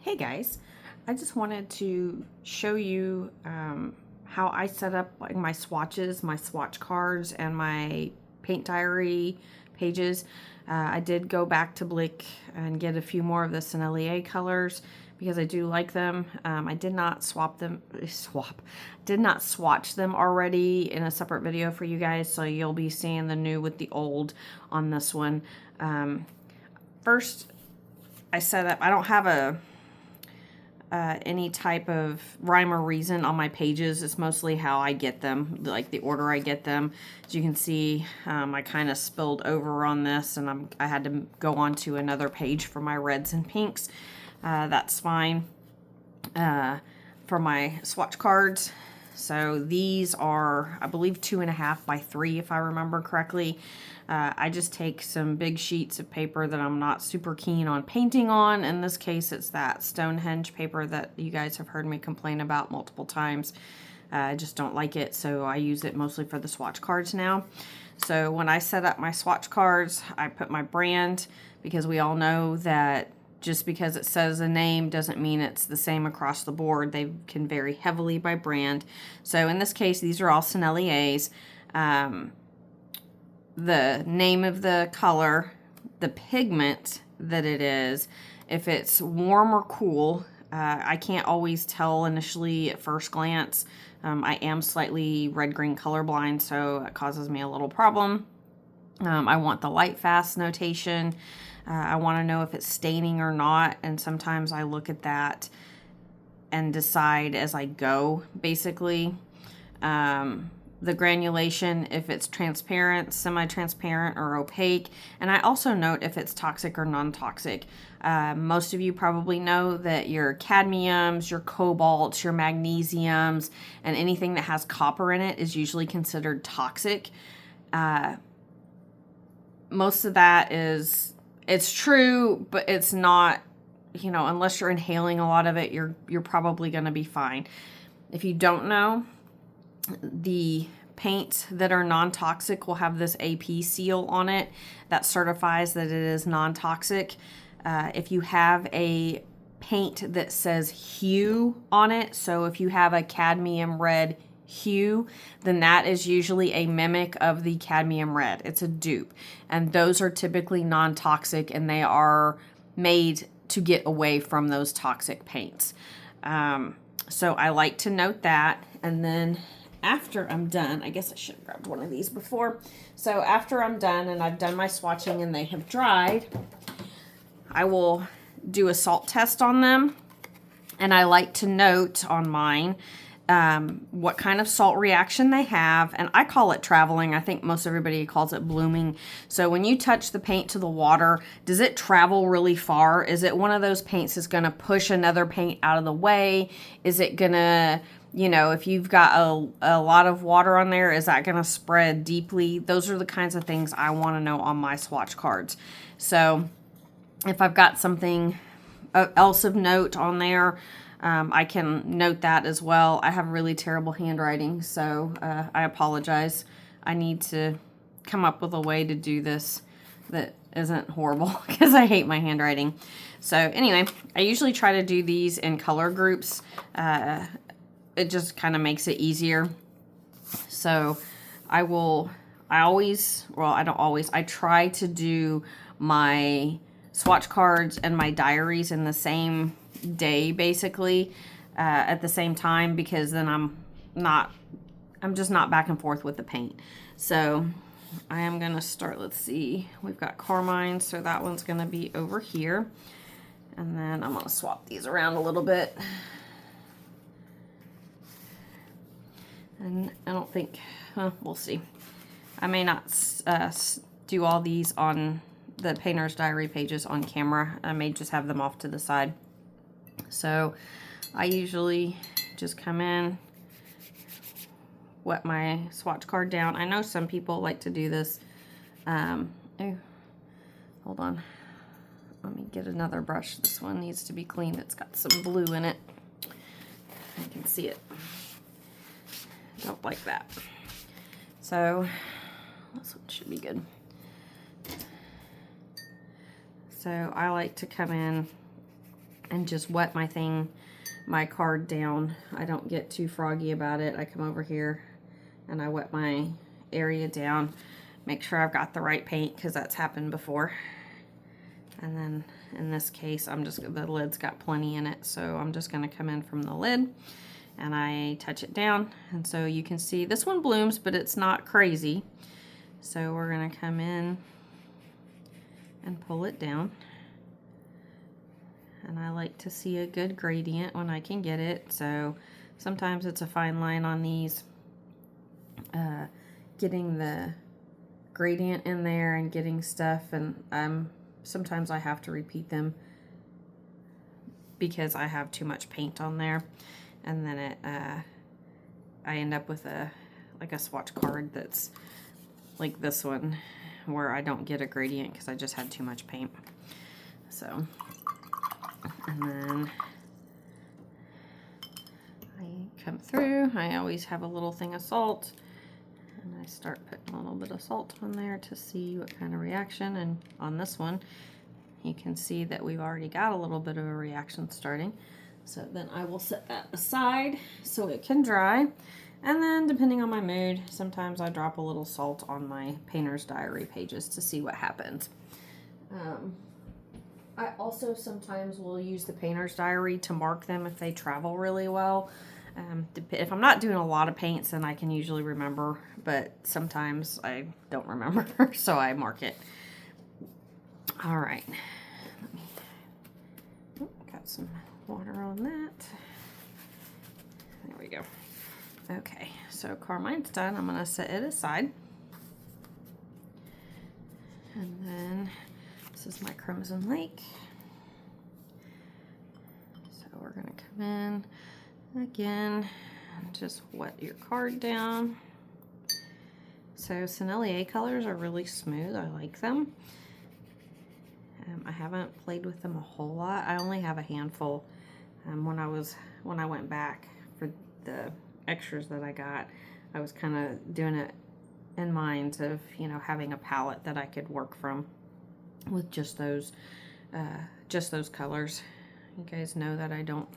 Hey guys, I just wanted to show you how I set up like my swatches, my swatch cards, and my paint diary pages. I did go back to Blick and get a few more of the Sennelier colors because I do like them. I did not did not swatch them already in a separate video for you guys, so you'll be seeing the new with the old on this one. First, I set up, I don't have any type of rhyme or reason on my pages. It's mostly how I get them, like the order I get them. As you can see, I kind of spilled over on this, and I had to go on to another page for my reds and pinks. That's fine. For my swatch cards, so these are, I believe, 2.5 by 3, if I remember correctly. I just take some big sheets of paper that I'm not super keen on painting on. In this case, it's that Stonehenge paper that you guys have heard me complain about multiple times. I just don't like it, so I use it mostly for the swatch cards now. So when I set up my swatch cards, I put my brand, because we all know that just because it says a name doesn't mean it's the same across the board. They can vary heavily by brand. So in this case, these are all Senneliers. The name of the color, the pigment that it is, if it's warm or cool. I can't always tell initially at first glance. I am slightly red-green colorblind, so it causes me a little problem. I want the light fast notation. I want to know if it's staining or not, and sometimes I look at that and decide as I go, basically. The granulation, if it's transparent, semi-transparent, or opaque. And I also note if it's toxic or non-toxic. Most of you probably know that your cadmiums, your cobalts, your magnesiums, and anything that has copper in it is usually considered toxic. Most of that is, it's true, but it's not, unless you're inhaling a lot of it, you're probably going to be fine. If you don't know, the paints that are non-toxic will have this AP seal on it that certifies that it is non-toxic. If you have a paint that says hue on it, so if you have a cadmium red hue, then that is usually a mimic of the cadmium red. It's a dupe, and those are typically non-toxic, and they are made to get away from those toxic paints. So I like to note that. And then after I'm done, I guess I should have grabbed one of these before. So after I'm done and I've done my swatching and they have dried, I will do a salt test on them. And I like to note on mine what kind of salt reaction they have. And I call it traveling. I think most everybody calls it blooming. So when you touch the paint to the water, does it travel really far? Is it one of those paints that's going to push another paint out of the way? Is it going to, if you've got a lot of water on there, is that going to spread deeply? Those are the kinds of things I want to know on my swatch cards. So if I've got something else of note on there, I can note that as well. I have really terrible handwriting, so I apologize. I need to come up with a way to do this that isn't horrible because I hate my handwriting. So anyway, I usually try to do these in color groups. It just kind of makes it easier. So I try to do my swatch cards and my diaries in the same day, basically, at the same time, because then I'm just not back and forth with the paint. So I am going to start, let's see, we've got carmine, so that one's going to be over here. And then I'm going to swap these around a little bit. And I don't think, we'll see. I may not do all these on the painter's diary pages on camera. I may just have them off to the side. So I usually just come in, wet my swatch card down. I know some people like to do this. Oh, hold on. Let me get another brush. This one needs to be cleaned. It's got some blue in it. I can see it. Don't like that. So this one should be good. So I like to come in and just wet my card down. I don't get too froggy about it. I come over here and I wet my area down, make sure I've got the right paint, because that's happened before. And then in this case, the lid's got plenty in it, so I'm just going to come in from the lid and I touch it down. And so you can see this one blooms, but it's not crazy. So we're going to come in and pull it down. And I like to see a good gradient when I can get it. So sometimes it's a fine line on these, getting the gradient in there and getting stuff, and sometimes I have to repeat them because I have too much paint on there, and then I end up with like a swatch card that's like this one, where I don't get a gradient because I just had too much paint. So, and then I come through. I always have a little thing of salt, and I start putting a little bit of salt on there to see what kind of reaction. And on this one, you can see that we've already got a little bit of a reaction starting. So then I will set that aside so it can dry. And then depending on my mood, sometimes I drop a little salt on my painter's diary pages to see what happens. I also sometimes will use the painter's diary to mark them if they travel really well. If I'm not doing a lot of paints, then I can usually remember, but sometimes I don't remember, so I mark it. All right, got some water on that. There we go. Okay, so Carmine's done. I'm gonna set it aside. And then this is my Crimson Lake. So we're gonna come in again and just wet your card down. So Sennelier colors are really smooth. I like them. I haven't played with them a whole lot. I only have a handful. When I went back for the extras that I got, I was kind of doing it in mind of, you know, having a palette that I could work from with just those colors. You guys know that I don't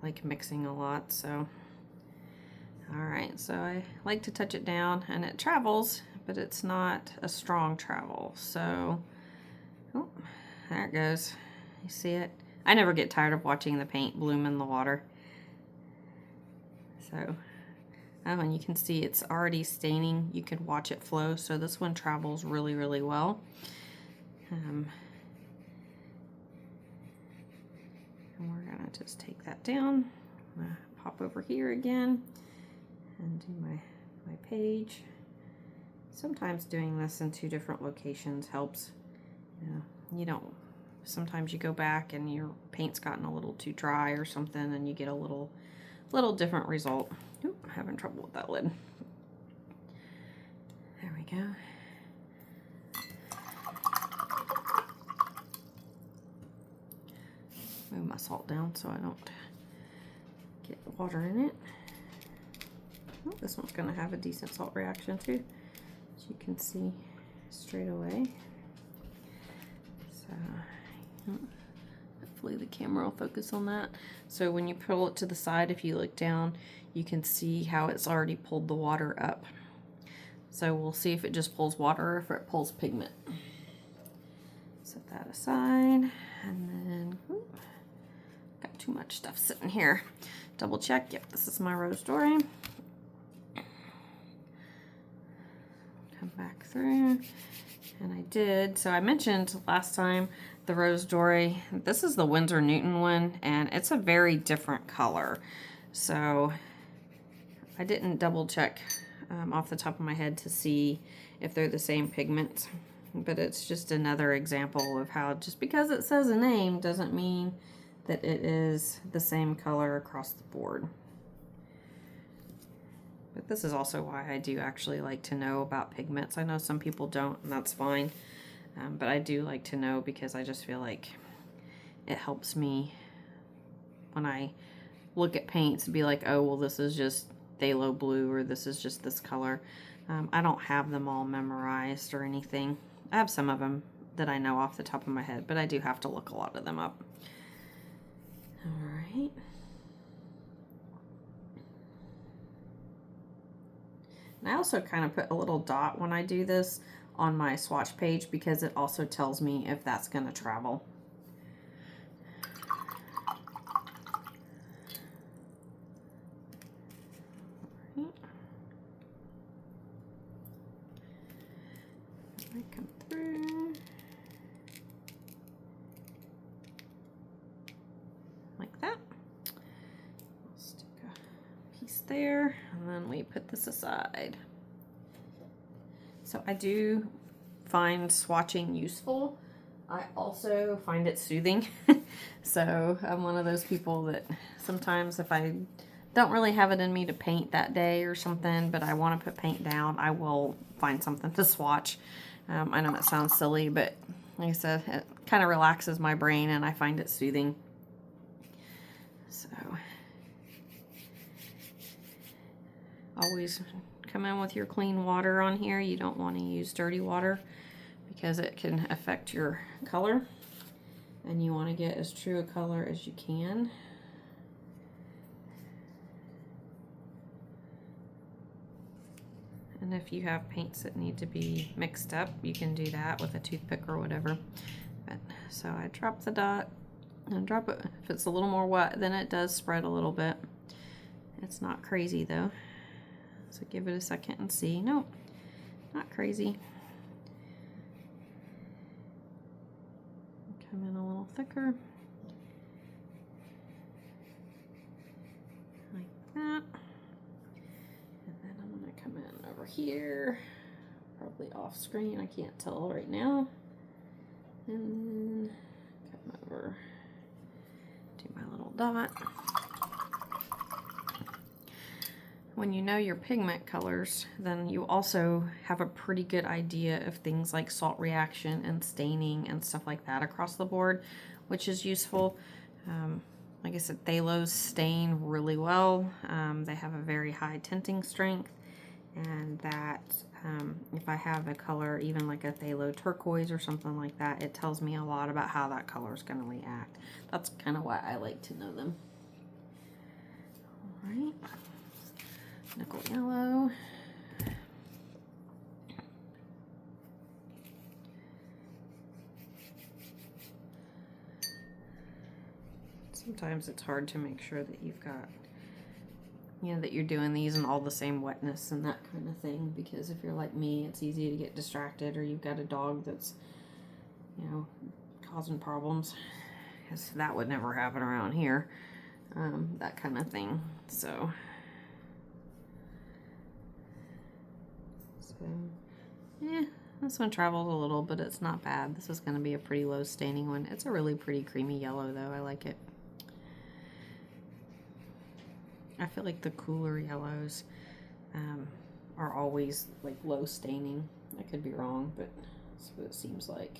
like mixing a lot, so alright, so I like to touch it down, and it travels, but it's not a strong travel. So oh, there it goes. You see it? I never get tired of watching the paint bloom in the water. So and you can see it's already staining. You can watch it flow, so this one travels really, really well. And we're gonna just take that down. I'm gonna pop over here again and do my page. Sometimes doing this in 2 different locations helps. You don't, sometimes you go back and your paint's gotten a little too dry or something, and you get a little different result. Oop, I'm having trouble with that lid. There we go. Move my salt down so I don't get water in it. Oh, this one's going to have a decent salt reaction too, as you can see straight away. So hopefully the camera will focus on that. So when you pull it to the side, if you look down, you can see how it's already pulled the water up. So we'll see if it just pulls water or if it pulls pigment. Set that aside, and then got too much stuff sitting here. Double check. Yep, this is my Rose Dory. Come back through, and I did. So I mentioned last time the Rose Dory. This is the Winsor Newton one, and it's a very different color. So I didn't double check off the top of my head to see if they're the same pigment, but it's just another example of how just because it says a name doesn't mean that it is the same color across the board. But this is also why I do actually like to know about pigments. I know some people don't, and that's fine. But I do like to know because I just feel like it helps me when I look at paints to be like, oh, well, this is just phthalo blue, or this is just this color. I don't have them all memorized or anything. I have some of them that I know off the top of my head, but I do have to look a lot of them up. All right. And I also kind of put a little dot when I do this on my swatch page because it also tells me if that's going to travel. Come through like that. I'll stick a piece there, and then we put this aside. So I do find swatching useful. I also find it soothing. So I'm one of those people that sometimes if I don't really have it in me to paint that day or something, but I want to put paint down, I will find something to swatch. I know that sounds silly, but like I said, it kind of relaxes my brain and I find it soothing. So always come in with your clean water on here. You don't want to use dirty water because it can affect your color, and you want to get as true a color as you can. And if you have paints that need to be mixed up, you can do that with a toothpick or whatever. But, so I drop the dot and drop it. If it's a little more wet, then it does spread a little bit. It's not crazy though. So give it a second and see. Nope, not crazy. Come in a little thicker. Like that. And then I'm gonna come in over here, probably off screen, I can't tell right now. And then come over, do my little dot. When you know your pigment colors, then you also have a pretty good idea of things like salt reaction and staining and stuff like that across the board, which is useful. Like I said, phthalos stain really well. They have a very high tinting strength, and that if I have a color, even like a phthalo turquoise or something like that, it tells me a lot about how that color is going to react. That's kind of why I like to know them. All right. Nickel yellow. Sometimes it's hard to make sure that you've got, you know, that you're doing these in all the same wetness and that kind of thing, because if you're like me, it's easy to get distracted, or you've got a dog that's, you know, causing problems, because that would never happen around here, that kind of thing. So yeah, this one travels a little, but it's not bad. This is going to be a pretty low staining one. It's a really pretty creamy yellow though. I like it. I feel like the cooler yellows are always like low staining. I could be wrong, but that's what it seems like.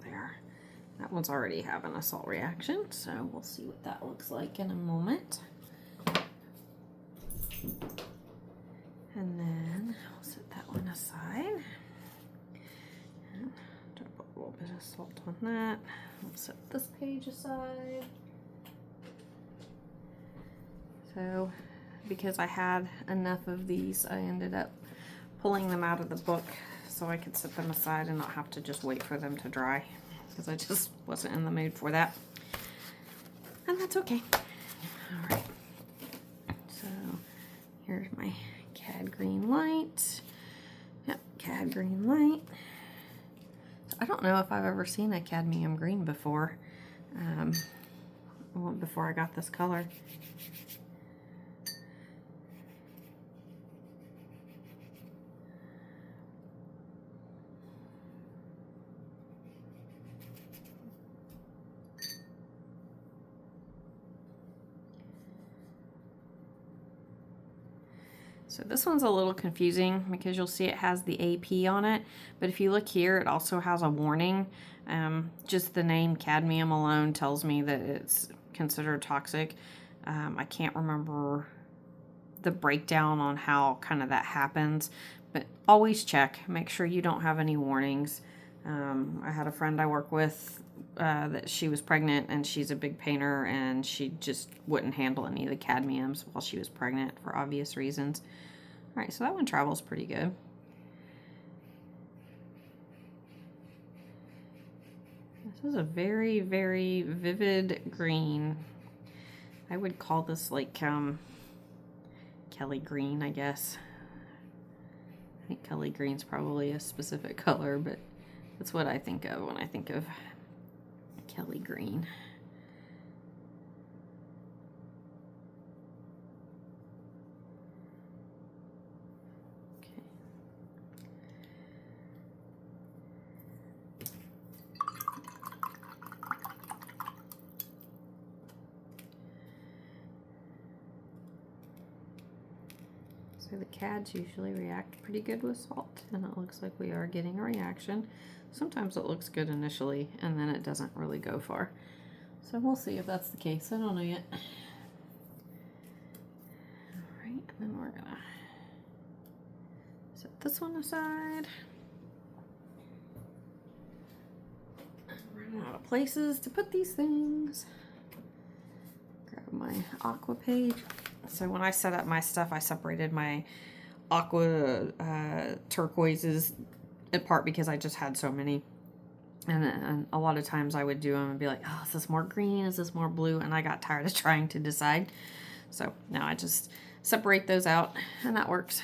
There. That one's already having a salt reaction, so we'll see what that looks like in a moment. And then I'll set that one aside. And drop a little bit of salt on that. I'll set this page aside. So, because I had enough of these, I ended up pulling them out of the book so I could set them aside and not have to just wait for them to dry, because I just wasn't in the mood for that. And that's okay. All right. So here's my cad green light. Yep, cad green light. So I don't know if I've ever seen a cadmium green before. Before I got this color. So this one's a little confusing because you'll see it has the AP on it, but if you look here, it also has a warning. Just the name cadmium alone tells me that it's considered toxic. I can't remember the breakdown on how kind of that happens, but always check. Make sure you don't have any warnings. I had a friend I work with that she was pregnant, and she's a big painter, and she just wouldn't handle any of the cadmiums while she was pregnant for obvious reasons. All right, so that one travels pretty good. This is a very, very vivid green. I would call this like Kelly green, I guess. I think Kelly green's probably a specific color, but that's what I think of when I think of Kelly green. So the CADs usually react pretty good with salt, and it looks like we are getting a reaction. Sometimes it looks good initially, and then it doesn't really go far. So we'll see if that's the case. I don't know yet. All right, and then we're gonna set this one aside. Running out of places to put these things. Grab my aqua page. So when I set up my stuff, I separated my aqua turquoises apart because I just had so many. And a lot of times I would do them and be like, oh, is this more green? Is this more blue? And I got tired of trying to decide. So now I just separate those out, and that works.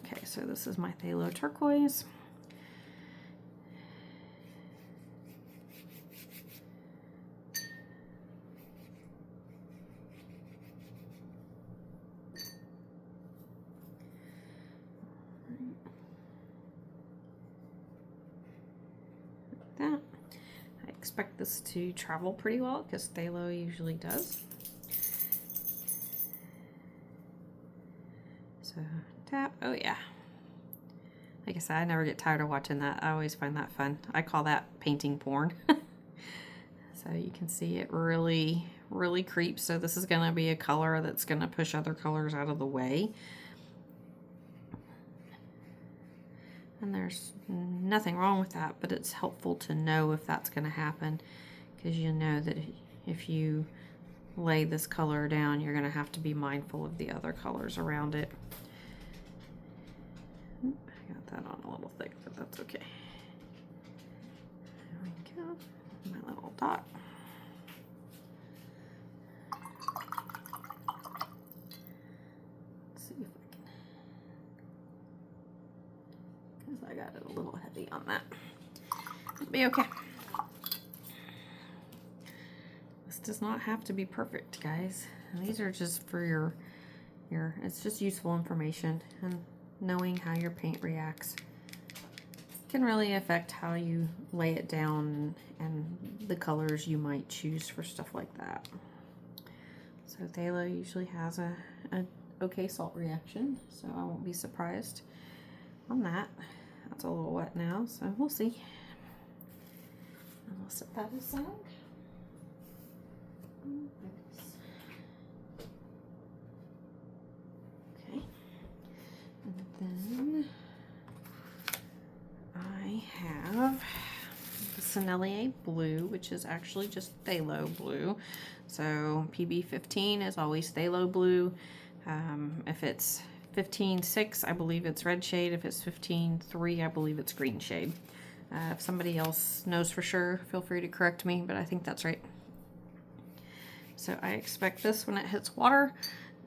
Okay, so this is my phthalo turquoise. That. I expect this to travel pretty well because phthalo usually does. So tap, oh yeah. Like I said, I never get tired of watching that. I always find that fun. I call that painting porn. So you can see it really, really creeps. So this is gonna be a color that's gonna push other colors out of the way. And there's nothing wrong with that, but it's helpful to know if that's going to happen, because you know that if you lay this color down, you're going to have to be mindful of the other colors around it. I got that on a little thick, but that's okay. There we go. My little dot. Let's see if I can. I got it a little heavy on that. It'll be okay. This does not have to be perfect, guys. And these are just for your, it's just useful information, and knowing how your paint reacts can really affect how you lay it down and the colors you might choose for stuff like that. So phthalo usually has a okay salt reaction, so I won't be surprised on that. That's a little wet now, so we'll see. And we'll set that aside. Okay. And then I have the Sennelier blue, which is actually just phthalo blue. So PB15 is always phthalo blue. If it's 15.6, I believe it's red shade. If it's 15.3, I believe it's green shade. If somebody else knows for sure, feel free to correct me, but I think that's right. So I expect this, when it hits water,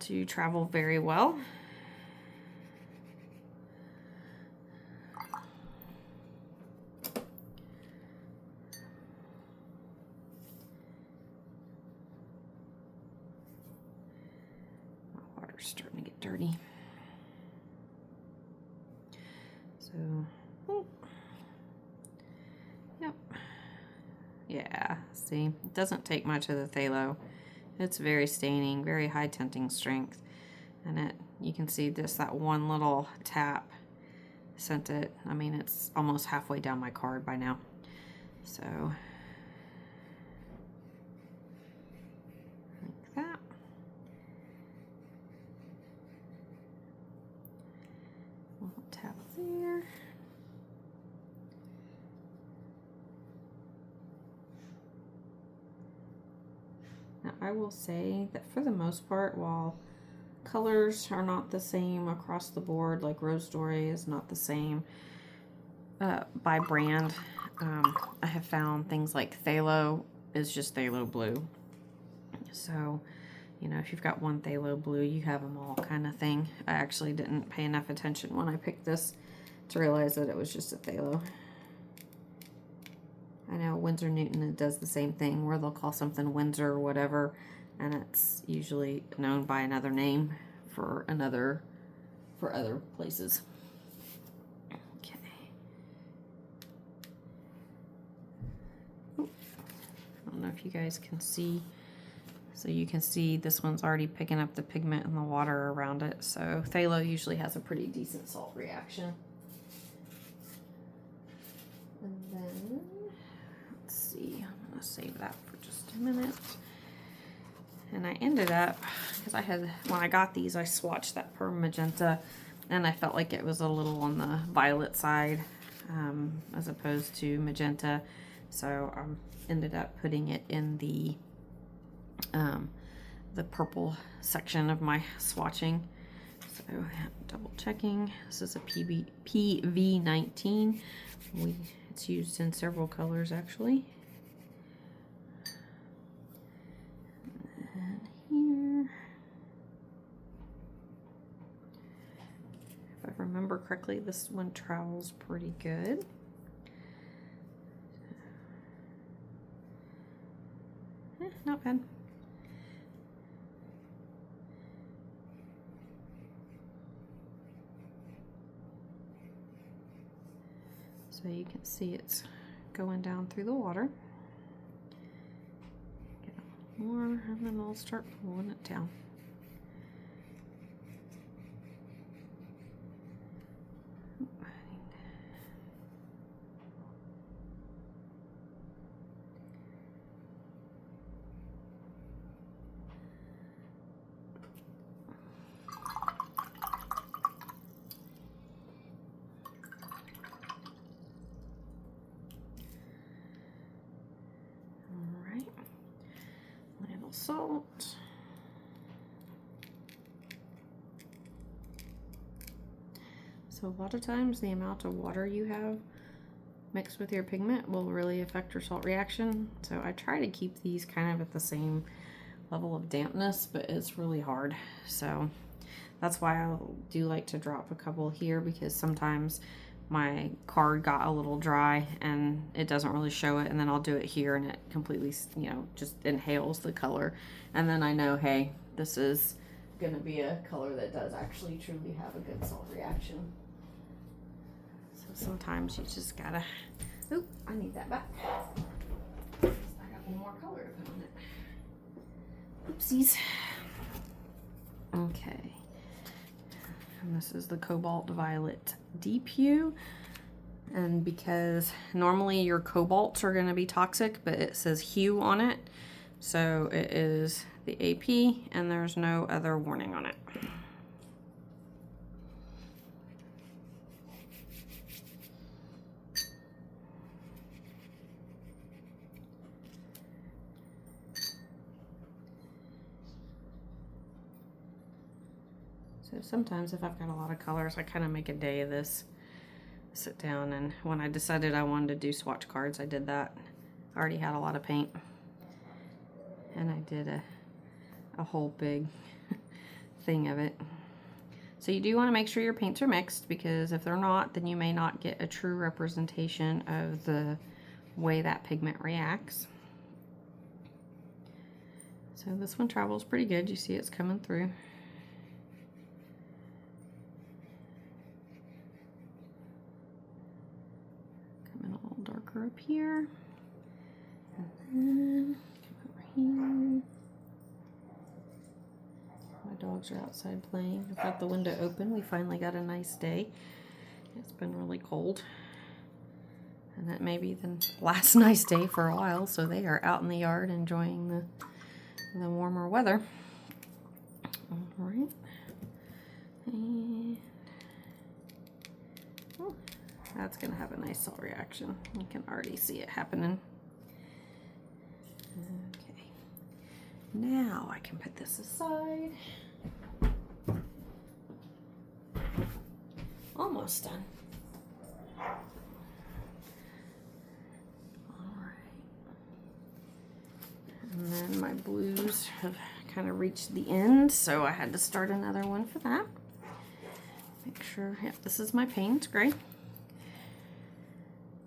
to travel very well. My water's starting to get dirty. So, yep. Yeah, see, it doesn't take much of the phthalo. It's very staining, very high tinting strength. And you can see just that one little tap sent it. I mean, it's almost halfway down my card by now. So, Tap there. Now I will say that for the most part, while colors are not the same across the board, like Rose Story is not the same by brand, I have found things like Phthalo is just Phthalo blue. So, you know, if you've got one Phthalo blue, you have them all kind of thing. I actually didn't pay enough attention when I picked this to realize that it was just a Phthalo. I know Winsor Newton, it does the same thing where they'll call something Windsor or whatever, and it's usually known by another name for other places. Okay. Ooh. I don't know if you guys can see. So you can see this one's already picking up the pigment and the water around it. So Phthalo usually has a pretty decent salt reaction. And then, let's see, I'm gonna save that for just a minute. And I ended up, because when I got these, I swatched that Perm Magenta, and I felt like it was a little on the violet side as opposed to magenta. So I ended up putting it in the purple section of my swatching. So double checking. This is a PV19. It's used in several colors actually. And here, if I remember correctly, this one travels pretty good. Not bad. So you can see it's going down through the water. Get a little more, and then I'll start pulling it down. Salt. So a lot of times the amount of water you have mixed with your pigment will really affect your salt reaction. So I try to keep these kind of at the same level of dampness, but it's really hard. So that's why I do like to drop a couple here, because sometimes my card got a little dry and it doesn't really show it, and then I'll do it here and it completely, you know, just inhales the color, and then I know, hey, this is gonna be a color that does actually truly have a good salt reaction. So sometimes you just gotta, oop, I need that back. I got one more color to put on it. Oopsies. Okay. And this is the Cobalt Violet Deep Hue. And because normally your cobalts are going to be toxic, but it says hue on it, so it is the AP, and there's no other warning on it. So sometimes if I've got a lot of colors, I kind of make a day of this. Sit down, and when I decided I wanted to do swatch cards, I did that. I already had a lot of paint, and I did a whole big thing of it. So you do want to make sure your paints are mixed, because if they're not, then you may not get a true representation of the way that pigment reacts. So this one travels pretty good. You see it's coming through. Up here, and then come over here. My dogs are outside playing. I've got the window open. We finally got a nice day. It's been really cold, and that may be the last nice day for a while, so they are out in the yard enjoying the warmer weather. All right, and That's going to have a nice salt reaction. You can already see it happening. Okay. Now I can put this aside. Almost done. And then my blues have kind of reached the end, so I had to start another one for that. Make sure, yep, this is my Payne's Gray.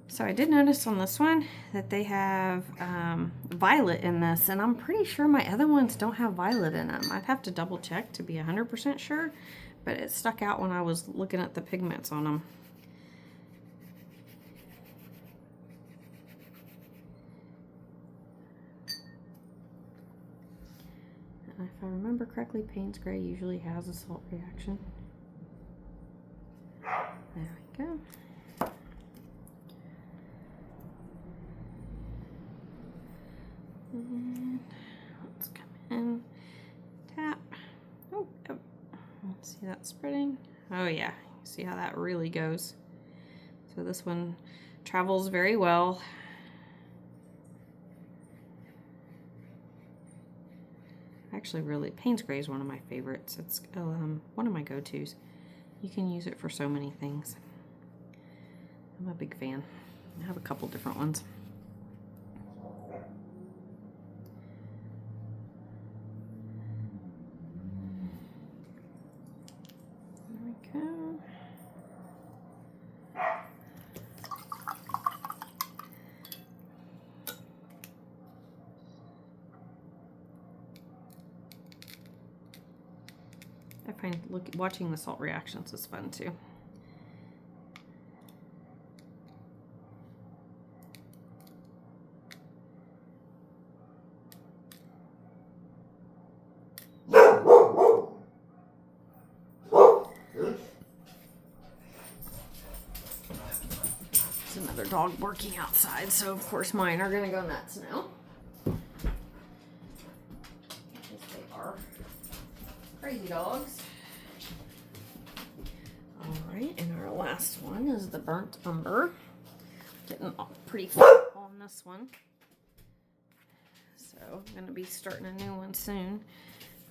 So I did notice on this one that they have violet in this, and I'm pretty sure my other ones don't have violet in them. I'd have to double check to be 100% sure, but it stuck out when I was looking at the pigments on them. If I remember correctly, Payne's Gray usually has a salt reaction. There we go. And let's come in, tap. Oh, oh. See that spreading? Oh yeah, see how that really goes. So this one travels very well. Actually, really, Payne's Gray is one of my favorites. It's one of my go-tos. You can use it for so many things. I'm a big fan. I have a couple different ones. There we go. I find watching the salt reactions is fun too. There's another dog barking outside, so of course mine are gonna go nuts now. Yes, they are. Crazy dogs. Alright, and our last one is the burnt umber. Getting pretty far on this one. So I'm going to be starting a new one soon.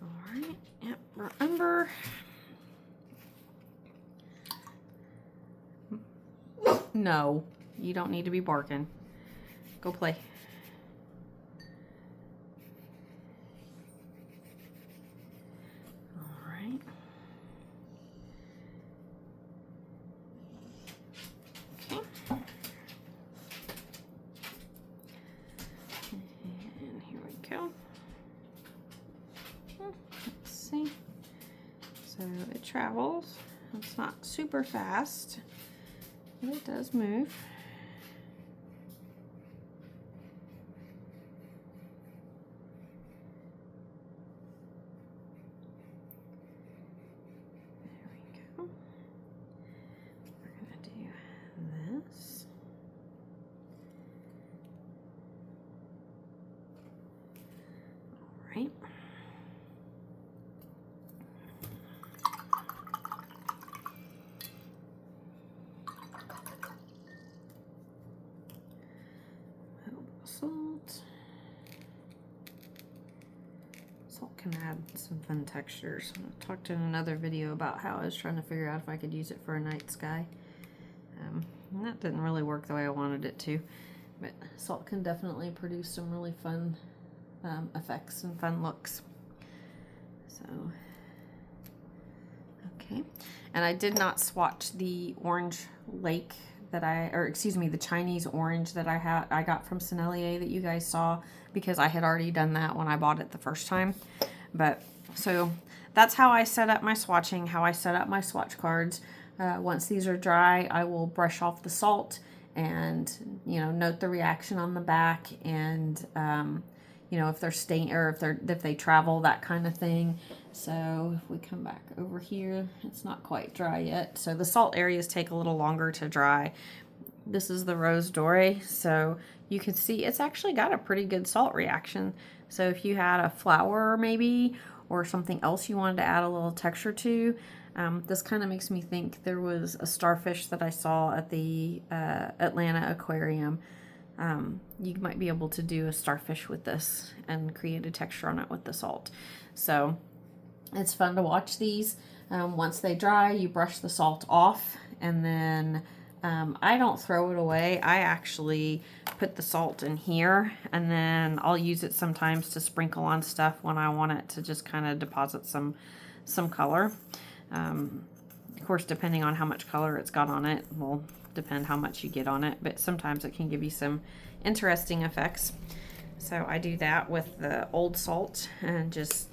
Alright, yep, burnt umber. No, you don't need to be barking. Go play. So it travels. It's not super fast, but it does move. There we go. We're going to do this. All right. Salt can add some fun textures. I talked in another video about how I was trying to figure out if I could use it for a night sky. And that didn't really work the way I wanted it to, but salt can definitely produce some really fun effects and fun looks. So, okay. And I did not swatch the orange lake that the Chinese orange that I got from Sennelier that you guys saw, because I had already done that when I bought it the first time. But so that's how I set up my swatching, how I set up my swatch cards. Once these are dry, I will brush off the salt and, you know, note the reaction on the back, and you know, if they're staying or if they travel, that kind of thing. So if we come back over here, it's not quite dry yet. So the salt areas take a little longer to dry. This is the Rose Doré, so you can see it's actually got a pretty good salt reaction. So if you had a flower maybe, or something else you wanted to add a little texture to. This kind of makes me think there was a starfish that I saw at the Atlanta Aquarium. You might be able to do a starfish with this and create a texture on it with the salt. So it's fun to watch these. Once they dry, you brush the salt off, and then I don't throw it away. I actually put the salt in here, and then I'll use it sometimes to sprinkle on stuff when I want it to just kind of deposit some color. Of course, depending on how much color it's got on it will depend how much you get on it, but sometimes it can give you some interesting effects. So I do that with the old salt and just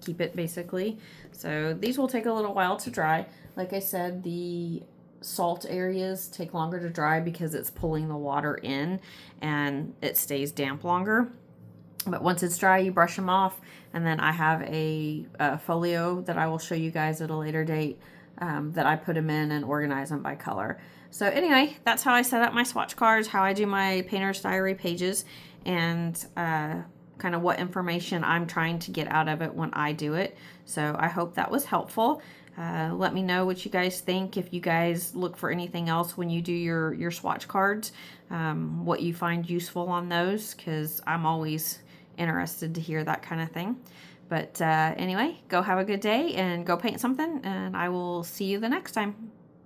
keep it basically. So these will take a little while to dry. Like I said, the salt areas take longer to dry because it's pulling the water in and it stays damp longer. But once it's dry, you brush them off, and then I have a folio that I will show you guys at a later date that I put them in and organize them by color. So anyway, that's how I set up my swatch cards, how I do my painter's diary pages, and kind of what information I'm trying to get out of it when I do it. So I hope that was helpful. Let me know what you guys think. If you guys look for anything else when you do your swatch cards, what you find useful on those, because I'm always interested to hear that kind of thing. But anyway, go have a good day and go paint something, and I will see you the next time.